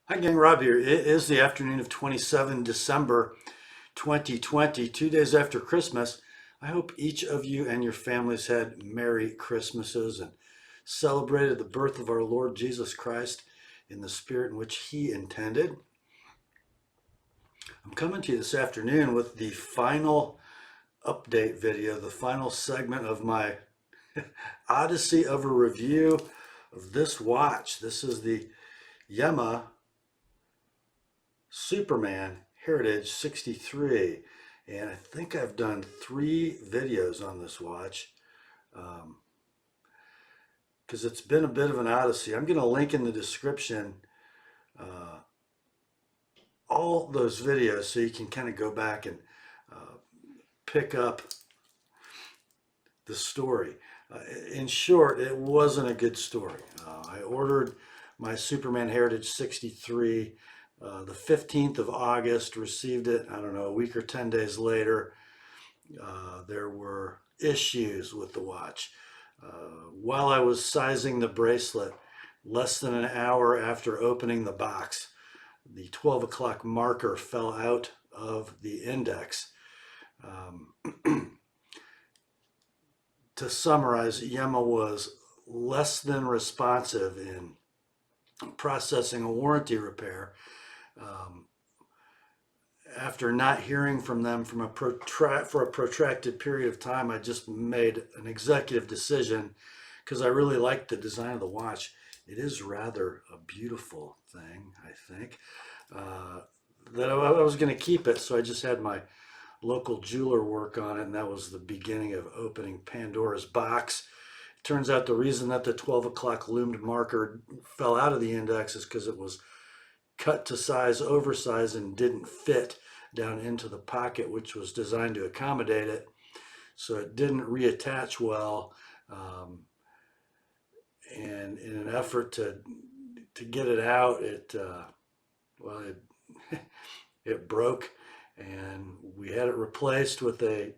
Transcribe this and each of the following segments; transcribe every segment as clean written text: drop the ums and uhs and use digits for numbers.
Hi gang, Rob here. It is the afternoon of 27 December 2020, 2 days after Christmas. I hope each of you and your families had Merry Christmases and celebrated the birth of our Lord Jesus Christ in the spirit in which He intended. I'm coming to you this afternoon with the final update video, the final segment of my odyssey of a review of this watch. This is the Yema Superman Heritage 63, and I think I've done 3 videos on this watch because it's been a bit of an odyssey. I'm going to link in the description uh, all those videos so you can kind of go back and pick up the story. In short, it wasn't a good story. I ordered my Superman Heritage 63 the 15th of August, received it, I don't know, a week or 10 days later. There were issues with the watch. While I was sizing the bracelet, less than an hour after opening the box, the 12 o'clock marker fell out of the index. To summarize, Yema was less than responsive in processing a warranty repair. After not hearing from them for a protracted period of time, I just made an executive decision because I really liked the design of the watch. It is rather a beautiful thing, I think, that I was going to keep it. So I just had my local jeweler work on it, and that was the beginning of opening Pandora's box. It turns out the reason that the 12 o'clock loomed marker fell out of the index is because it was cut to size, oversized, and didn't fit down into the pocket, which was designed to accommodate it. So it didn't reattach well. And in an effort to get it out, it broke, and we had it replaced with a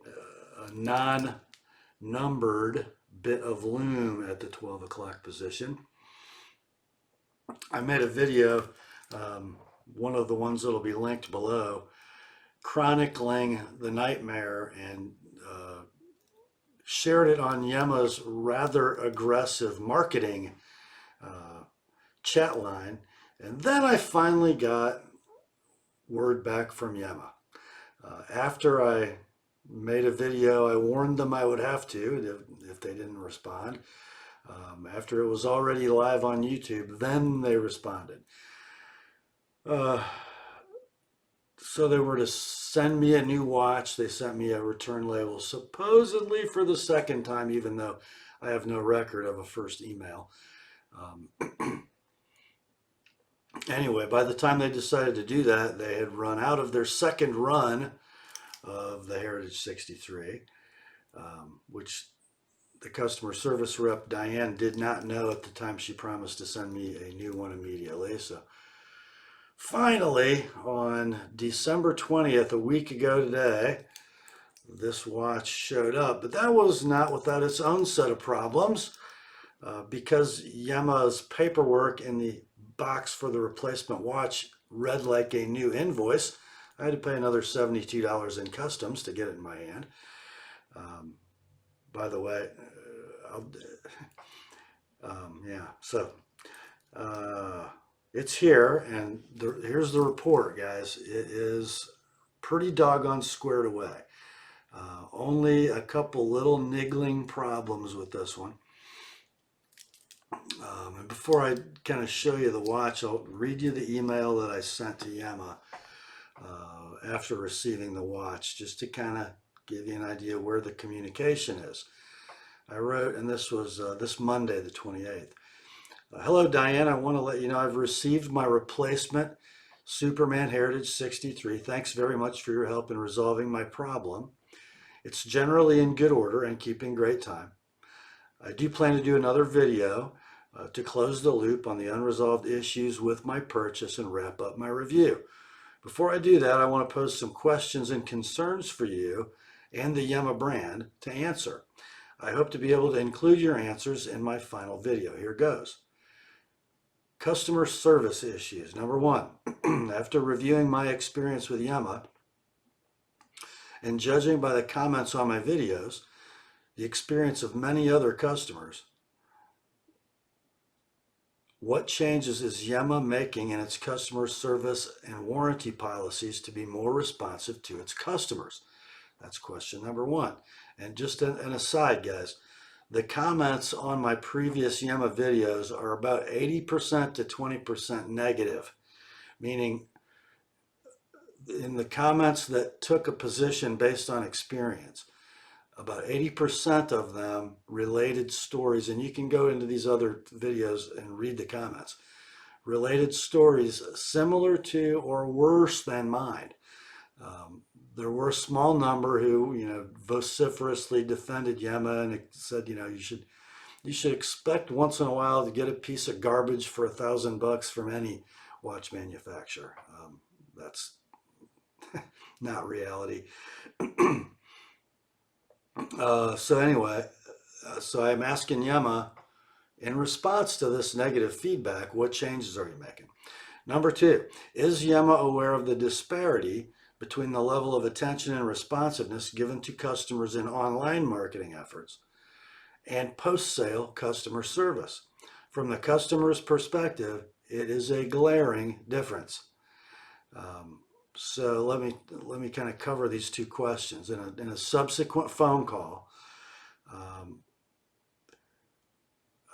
non-numbered bit of loom at the 12 o'clock position. I made a video, one of the ones that'll be linked below, chronicling the nightmare, and shared it on Yema's rather aggressive marketing chat line. And then I finally got word back from Yema. After I made a video, I warned them I would have to if they didn't respond. After it was already live on YouTube, then they responded. So they were to send me a new watch. They sent me a return label, supposedly for the second time, even though I have no record of a first email. Anyway, by the time they decided to do that, they had run out of their second run of the Heritage 63, which the customer service rep, Diane, did not know at the time. She promised to send me a new one immediately. So finally, on December 20th, a week ago today, this watch showed up. But that was not without its own set of problems, because Yema's paperwork in the box for the replacement watch read like a new invoice. I had to pay another $72 in customs to get it in my hand. By the way, it's here, and here's the report, guys. It is pretty doggone squared away. Only a couple little niggling problems with this one. And before I kind of show you the watch, I'll read you the email that I sent to Yema after receiving the watch, just to kind of give you an idea where the communication is. I wrote, and this was this Monday, the 28th. Hello, Diane. I want to let you know I've received my replacement Superman Heritage 63. Thanks very much for your help in resolving my problem. It's generally in good order and keeping great time. I do plan to do another video to close the loop on the unresolved issues with my purchase and wrap up my review. Before I do that, I want to pose some questions and concerns for you and the Yema brand to answer. I hope to be able to include your answers in my final video. Here goes. Customer service issues. Number one, after reviewing my experience with Yema and judging by the comments on my videos, the experience of many other customers, what changes is Yema making in its customer service and warranty policies to be more responsive to its customers? That's question number one. And just an aside, guys, the comments on my previous Yema videos are about 80% to 20% negative, meaning in the comments that took a position based on experience, about 80% of them related stories, and you can go into these other videos and read the comments, related stories similar to or worse than mine. There were a small number who, vociferously defended Yema and said, you should expect once in a while to get a piece of garbage for $1,000 from any watch manufacturer. That's not reality. So anyway, so I'm asking Yema, in response to this negative feedback, what changes are you making? Number two, is Yema aware of the disparity between the level of attention and responsiveness given to customers in online marketing efforts and post-sale customer service? From the customer's perspective, it is a glaring difference. So let me kind of cover these two questions in a subsequent phone call.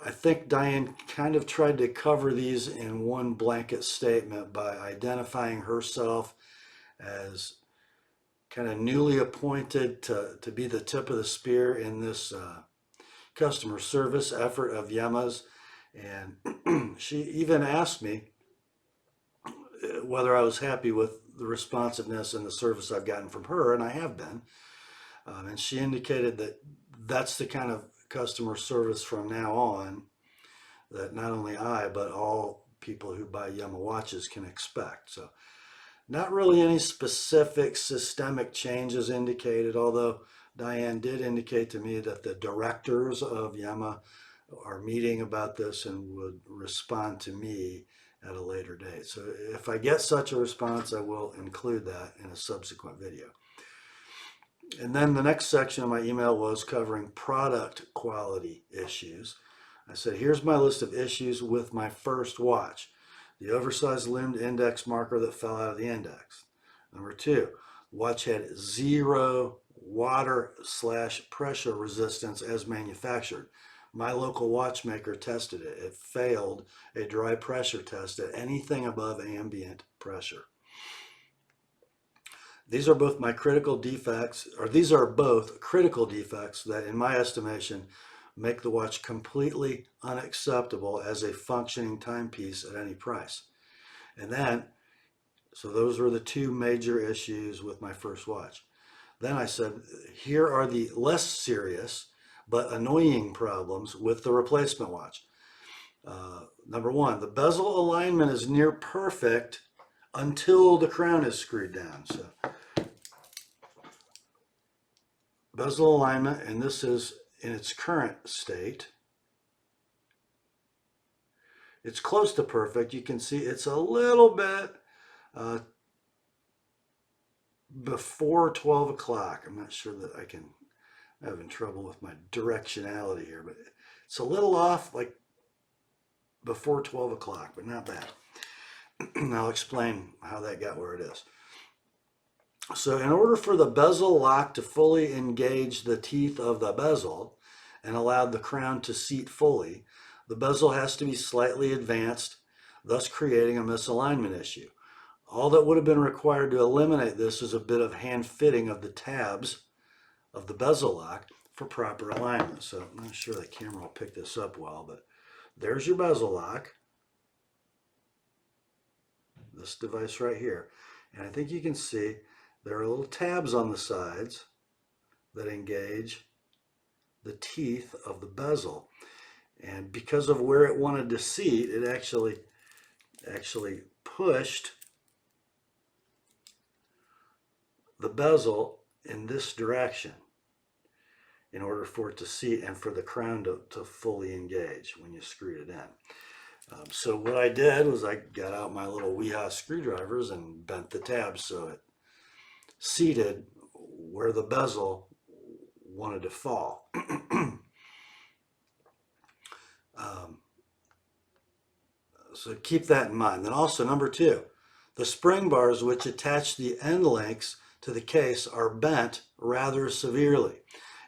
I think Diane kind of tried to cover these in one blanket statement by identifying herself as kind of newly appointed to be the tip of the spear in this customer service effort of Yema's. And she even asked me whether I was happy with the responsiveness and the service I've gotten from her, and I have been. And she indicated that that's the kind of customer service from now on that not only I, but all people who buy Yema watches can expect. So not really any specific systemic changes indicated, although Diane did indicate to me that the directors of Yema are meeting about this and would respond to me at a later date. So if I get such a response, I will include that in a subsequent video. And then the next section of my email was covering product quality issues. I said, here's my list of issues with my first watch. The oversized limbed index marker that fell out of the index. Number two, watch had zero water/pressure resistance as manufactured. My local watchmaker tested it. It failed a dry pressure test at anything above ambient pressure. These are both critical defects that, in my estimation, make the watch completely unacceptable as a functioning timepiece at any price. And then, so those were the two major issues with my first watch. Then I said, here are the less serious but annoying problems with the replacement watch. Number one, the bezel alignment is near perfect until the crown is screwed down. So bezel alignment, and this is in its current state. It's close to perfect. You can see it's a little bit before 12 o'clock. I'm not sure that I'm having trouble with my directionality here, but it's a little off, like before 12 o'clock, but not bad. I'll explain how that got where it is. So in order for the bezel lock to fully engage the teeth of the bezel and allow the crown to seat fully, the bezel has to be slightly advanced, thus creating a misalignment issue. All that would have been required to eliminate this is a bit of hand fitting of the tabs of the bezel lock for proper alignment. So I'm not sure the camera will pick this up well, but there's your bezel lock. This device right here. And I think you can see there are little tabs on the sides that engage the teeth of the bezel. And because of where it wanted to seat, it actually pushed the bezel in this direction in order for it to seat and for the crown to fully engage when you screwed it in. So what I did was I got out my little Weehaw screwdrivers and bent the tabs so it seated where the bezel wanted to fall. um, so keep that in mind. Then also number two, the spring bars which attach the end links to the case are bent rather severely.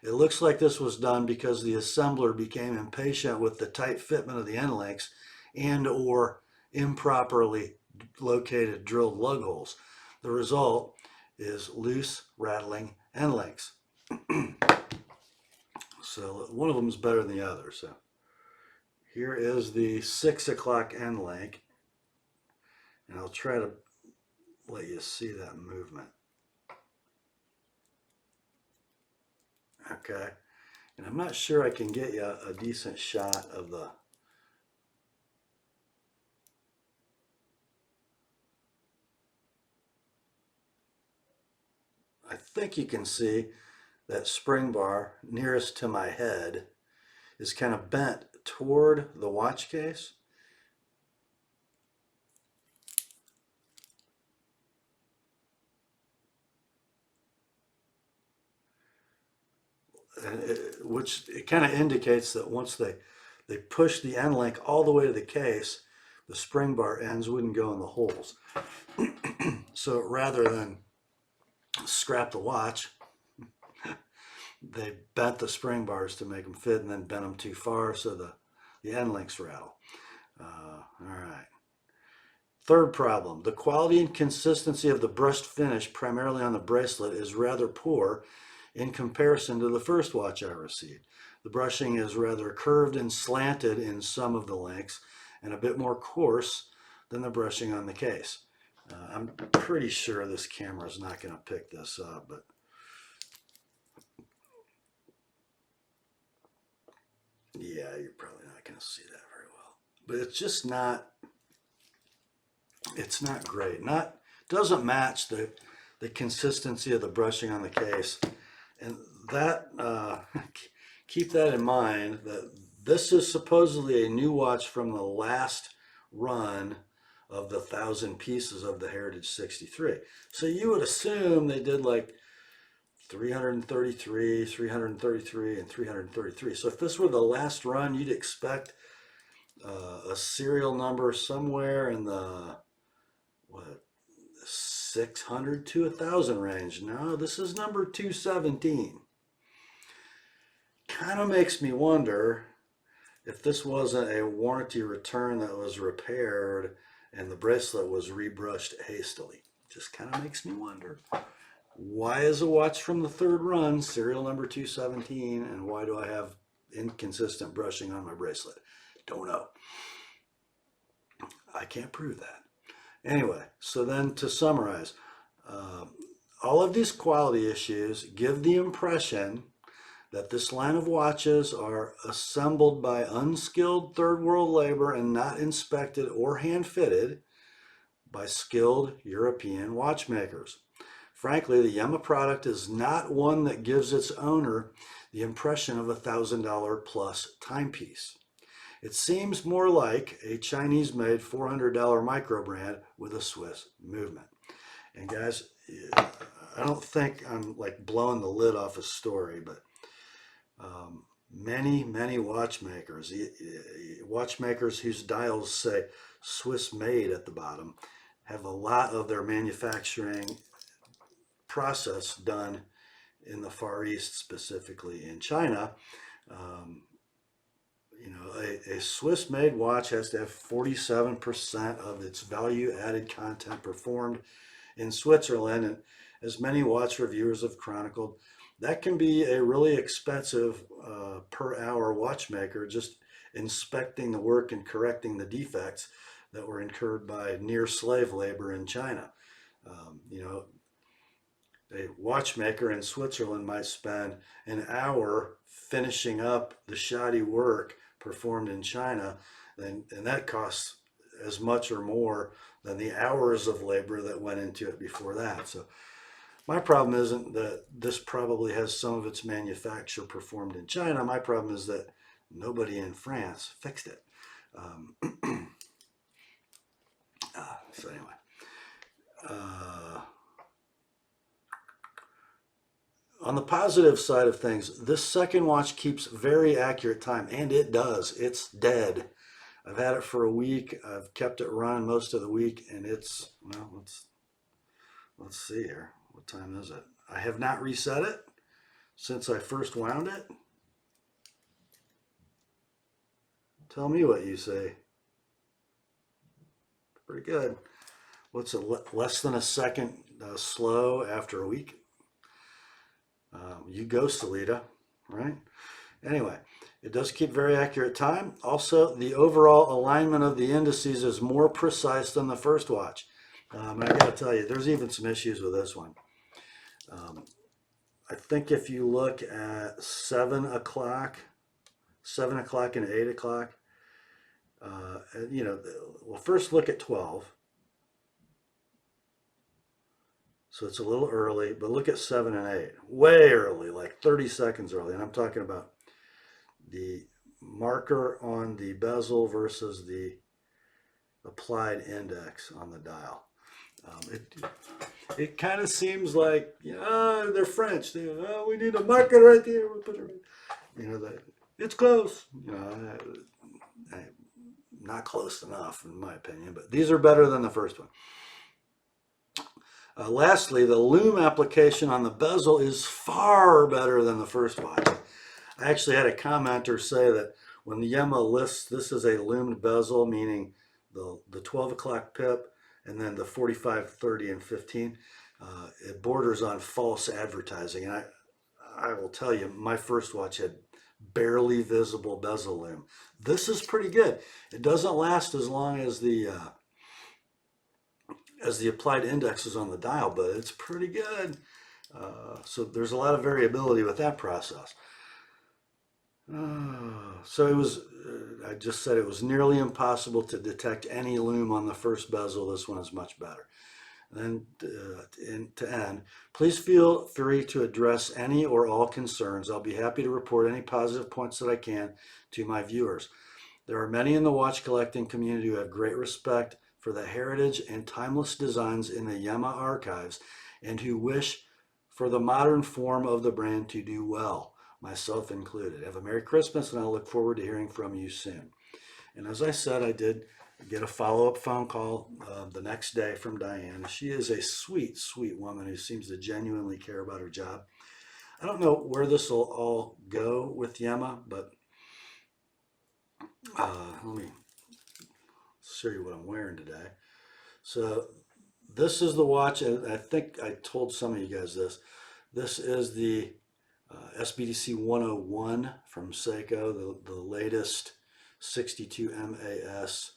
It looks like this was done because the assembler became impatient with the tight fitment of the end links and or improperly located drilled lug holes. The result is loose, rattling end links. So one of them is better than the other. So here is the 6 o'clock end link, and I'll try to let you see that movement. Okay, and I'm not sure I can get you a decent shot of the I think you can see that spring bar nearest to my head is kind of bent toward the watch case. Which it kind of indicates that once they push the end link all the way to the case, the spring bar ends wouldn't go in the holes. So rather than scrap the watch, they bent the spring bars to make them fit and then bent them too far so the end links rattle. All right. Third problem, the quality and consistency of the brushed finish, primarily on the bracelet, is rather poor in comparison to the first watch I received. The brushing is rather curved and slanted in some of the links and a bit more coarse than the brushing on the case. I'm pretty sure this camera is not going to pick this up, but yeah, you're probably not going to see that very well. But it's just not, it's not great. Not doesn't match the consistency of the brushing on the case, and that keep that in mind. That this is supposedly a new watch from the last run of the 1,000 pieces of the Heritage 63. So you would assume they did like 333, 333, and 333. So if this were the last run, you'd expect a serial number somewhere in the what 600 to 1,000 range. No, this is number 217. Kind of makes me wonder if this wasn't a warranty return that was repaired and the bracelet was rebrushed hastily. Just kind of makes me wonder. Why is a watch from the third run serial number 217 and why do I have inconsistent brushing on my bracelet? Don't know. I can't prove that. Anyway, so then to summarize, all of these quality issues give the impression that this line of watches are assembled by unskilled third world labor and not inspected or hand fitted by skilled European watchmakers. Frankly, the Yema product is not one that gives its owner the impression of a $1,000 plus timepiece. It seems more like a Chinese-made $400 micro brand with a Swiss movement. And guys, I don't think I'm like blowing the lid off a story, but many watchmakers whose dials say Swiss made at the bottom, have a lot of their manufacturing process done in the Far East, specifically in China. A Swiss made watch has to have 47% of its value added content performed in Switzerland. And as many watch reviewers have chronicled, that can be a really expensive per hour watchmaker just inspecting the work and correcting the defects that were incurred by near slave labor in China. A watchmaker in Switzerland might spend an hour finishing up the shoddy work performed in China, and that costs as much or more than the hours of labor that went into it before that. So my problem isn't that this probably has some of its manufacture performed in China. My problem is that nobody in France fixed it. Um, so anyway, on the positive side of things, this second watch keeps very accurate time, and it does. It's dead. I've had it for a week. I've kept it running most of the week, and it's, well, let's see here. What time is it? I have not reset it since I first wound it. Tell me what you say. Pretty good. What's it, less than a second slow after a week? You go, Salita, right? Anyway, it does keep very accurate time. Also, the overall alignment of the indices is more precise than the first watch. And I gotta tell you, there's even some issues with this one. I think if you look at 7 o'clock and 8 o'clock, well, first look at 12. So it's a little early, but look at 7 and 8. Way early, like 30 seconds early. And I'm talking about the marker on the bezel versus the applied index on the dial. It kind of seems like, they're French. We need a marker right there. We'll put it right. It's close. Not close enough, in my opinion, but these are better than the first one. Lastly, the loom application on the bezel is far better than the first watch. I actually had a commenter say that when the Yema lists this is a loomed bezel, meaning the 12 o'clock pip and then the 45, 30, and 15, it borders on false advertising. And I will tell you, my first watch had barely visible bezel loom. This is pretty good. It doesn't last as long as the applied indexes on the dial, but it's pretty good. So there's a lot of variability with that process. So it was, I just said it was nearly impossible to detect any loom on the first bezel. This one is much better. And then to end, please feel free to address any or all concerns. I'll be happy to report any positive points that I can to my viewers. There are many in the watch collecting community who have great respect for the heritage and timeless designs in the Yema archives and who wish for the modern form of the brand to do well, myself included. Have a Merry Christmas, and I'll look forward to hearing from you soon. And as I said, I did get a follow-up phone call the next day from Diane. She is a sweet, sweet woman who seems to genuinely care about her job. I don't know where this will all go with Yema, but let me show you what I'm wearing today. So this is the watch, and I think I told some of you guys this. This is the SBDC 101 from Saga, the latest 62 MAS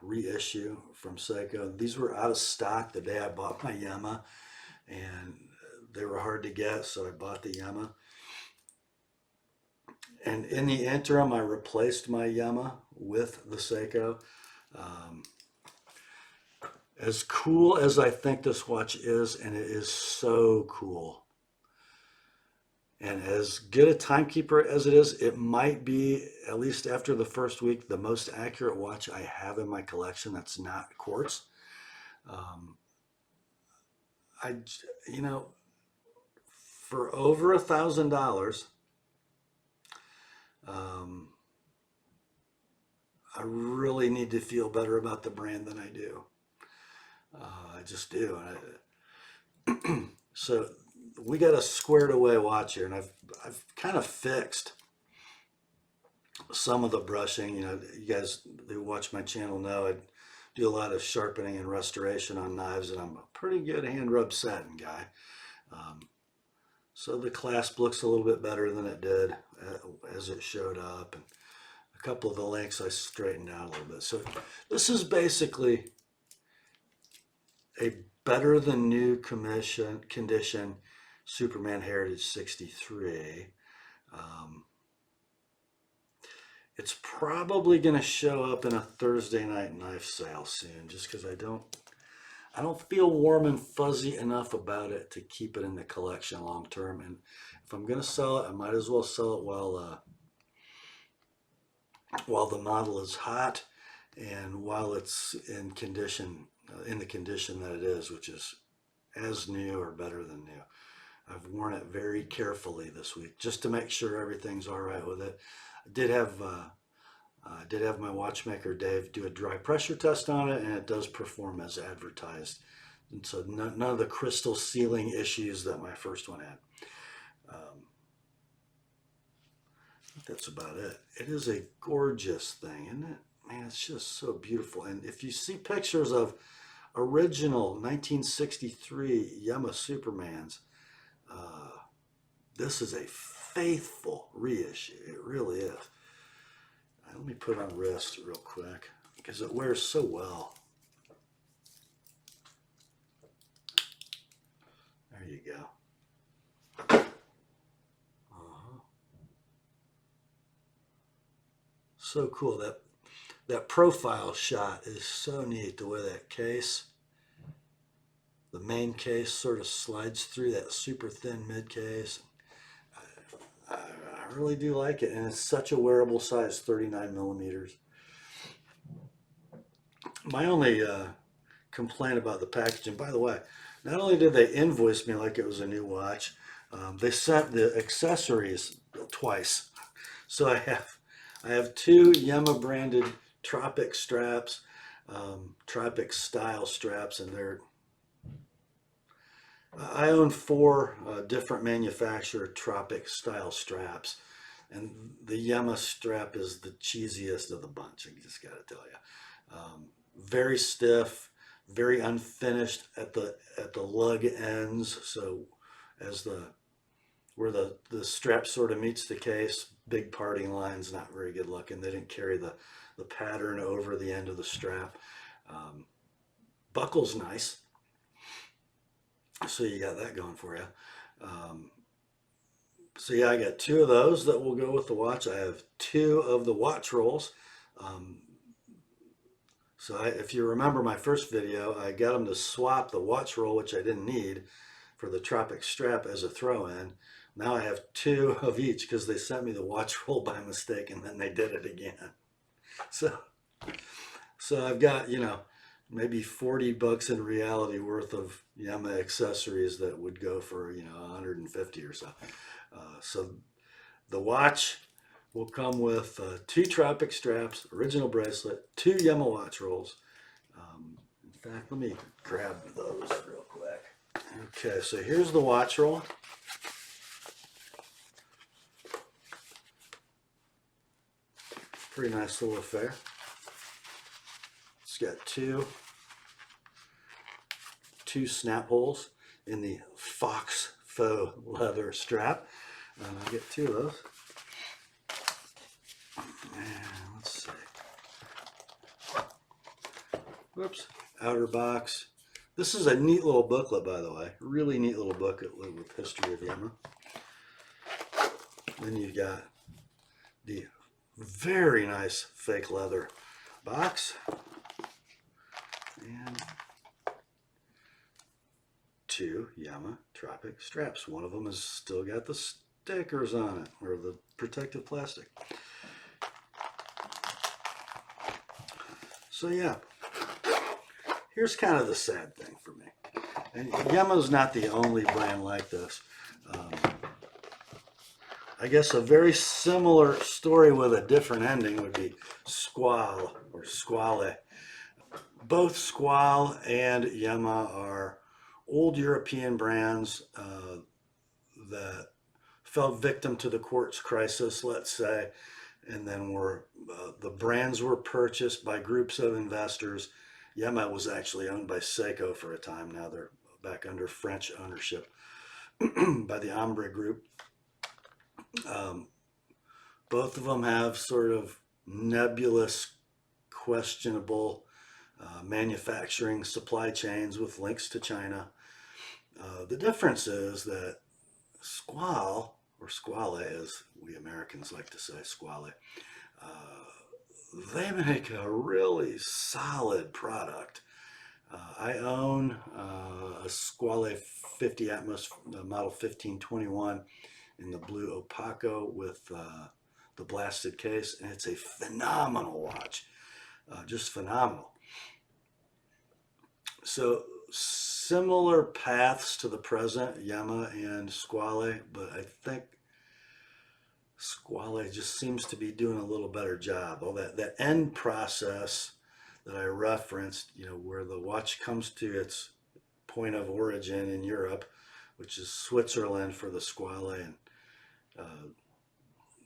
reissue from Saga. These were out of stock the day I bought my Yema, and they were hard to get, so I bought the Yema. And in the interim, I replaced my Yema with the Seiko. As cool as I think this watch is, and it is so cool, and as good a timekeeper as it is, it might be, at least after the first week, the most accurate watch I have in my collection that's not quartz. For over $1,000, I really need to feel better about the brand than I do. I just do. So we got a squared away watch here, and I've kind of fixed some of the brushing. You guys who watch my channel know I do a lot of sharpening and restoration on knives, and I'm a pretty good hand rub satin guy. So the clasp looks a little bit better than it did as it showed up, and a couple of the links I straightened out a little bit. So this is basically a better than new condition Superman Heritage 63. It's probably going to show up in a Thursday night knife sale soon, just because I don't feel warm and fuzzy enough about it to keep it in the collection long term. And if I'm going to sell it, I might as well sell it while while the model is hot and while it's in condition, in the condition that it is, which is as new or better than new. I've worn it very carefully this week just to make sure everything's all right with it. I did have my watchmaker Dave do a dry pressure test on it, and it does perform as advertised. And so none of the crystal sealing issues that my first one had. I think that's about it. It is a gorgeous thing, isn't it? Man, it's just so beautiful. And if you see pictures of original 1963 Yema Supermans, this is a faithful reissue. It really is. Let me put on wrist real quick because it wears so well. There you go. So cool. That profile shot is so neat, the way that case, the main case sort of slides through that super thin mid case. I really do like it, and it's such a wearable size, 39 millimeters. My only complaint about the packaging, by the way, not only did they invoice me like it was a new watch, they sent the accessories twice. So I have two Yema branded Tropic straps, Tropic style straps, and I own four different manufacturer Tropic style straps, and the Yema strap is the cheesiest of the bunch. I just got to tell you, very stiff, very unfinished at the lug ends. So as where the strap sort of meets the case, big parting lines, not very good looking. They didn't carry the pattern over the end of the strap. Buckle's nice. So you got that going for you. So yeah, I got two of those that will go with the watch. I have two of the watch rolls. If you remember my first video, I got them to swap the watch roll, which I didn't need, for the Tropic strap as a throw-in. Now I have two of each because they sent me the watch roll by mistake and then they did it again. So I've got, maybe 40 bucks in reality worth of Yema accessories that would go for, 150 or so. So the watch will come with two Tropic straps, original bracelet, two Yema watch rolls. In fact, let me grab those real quick. Okay, so here's the watch roll. Pretty nice little affair. It's got two snap holes in the Fox faux leather strap. I'll get two of those. And let's see. Whoops. Outer box. This is a neat little booklet, by the way. Really neat little booklet with history of Yema. Then you've got the very nice fake leather box. And two Yema Tropic straps. One of them has still got the stickers on it, or the protective plastic. So yeah, here's kind of the sad thing for me. And Yema's not the only brand like this. I guess a very similar story with a different ending would be Squall or Squale. Both Squall and Yema are old European brands that fell victim to the quartz crisis, let's say, and then the brands were purchased by groups of investors. Yema was actually owned by Seiko for a time. Now they're back under French ownership by the Ombre Group. Both of them have sort of nebulous, questionable manufacturing supply chains with links to China. The difference is that Squall, or Squale as we Americans like to say, Squale, they make a really solid product. I own a Squale 50 Atmos model 1521 in the blue opaco with the the blasted case, and it's a phenomenal watch, just phenomenal. So similar paths to the present, Yema and Squale, but I think Squale just seems to be doing a little better job. All that end process that I referenced, where the watch comes to its point of origin in Europe, which is Switzerland for the Squale, and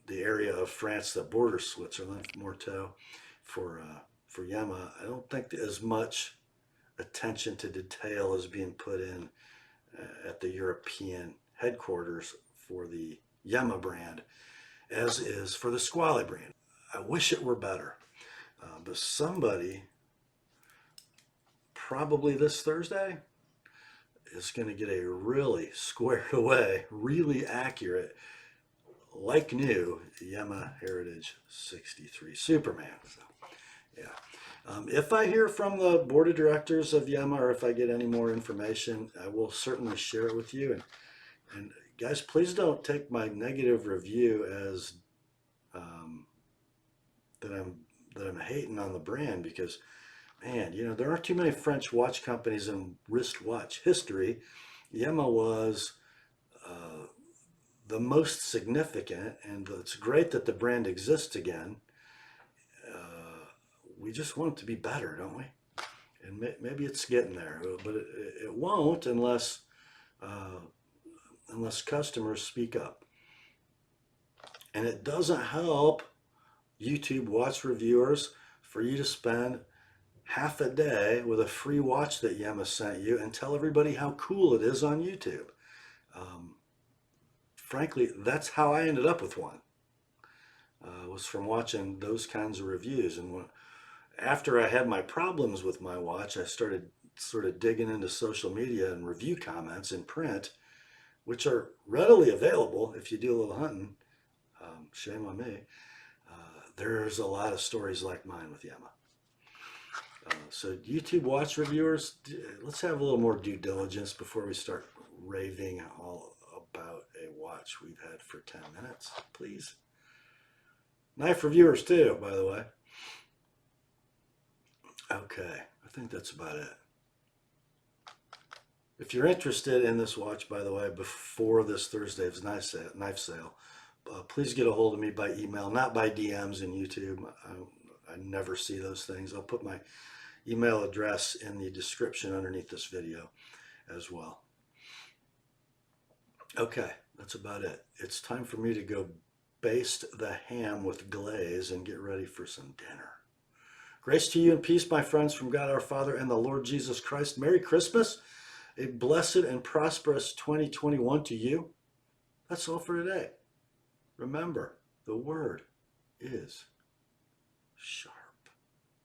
the area of France that borders Switzerland, Morteau, for Yema. I don't think as much attention to detail is being put in at the European headquarters for the Yema brand as is for the Squale brand. I wish it were better, but somebody probably this Thursday is going to get a really squared away, really accurate, like new Yema Heritage 63 Superman. So, yeah. If I hear from the board of directors of Yema, or if I get any more information, I will certainly share it with you. And guys, please don't take my negative review as that I'm hating on the brand, because, man, there aren't too many French watch companies in wristwatch history. Yema was the most significant, and it's great that the brand exists again. We just want it to be better, don't we? And maybe it's getting there, but it won't unless customers speak up. And it doesn't help YouTube watch reviewers for you to spend half a day with a free watch that Yema sent you and tell everybody how cool it is on YouTube. Frankly, that's how I ended up with one. Was from watching those kinds of reviews. And after I had my problems with my watch, I started sort of digging into social media and review comments in print, which are readily available if you do a little hunting. Shame on me. There's a lot of stories like mine with Yema. So YouTube watch reviewers, let's have a little more due diligence before we start raving all about a watch we've had for 10 minutes, please. Knife reviewers too, by the way. Okay, I think that's about it. If you're interested in this watch, by the way, before this Thursday's knife sale, please get a hold of me by email, not by DMs in YouTube. I never see those things. I'll put my email address in the description underneath this video as well. Okay, that's about it. It's time for me to go baste the ham with glaze and get ready for some dinner. Grace to you and peace, my friends, from God our Father and the Lord Jesus Christ. Merry Christmas. A blessed and prosperous 2021 to you. That's all for today. Remember, the word is sharp.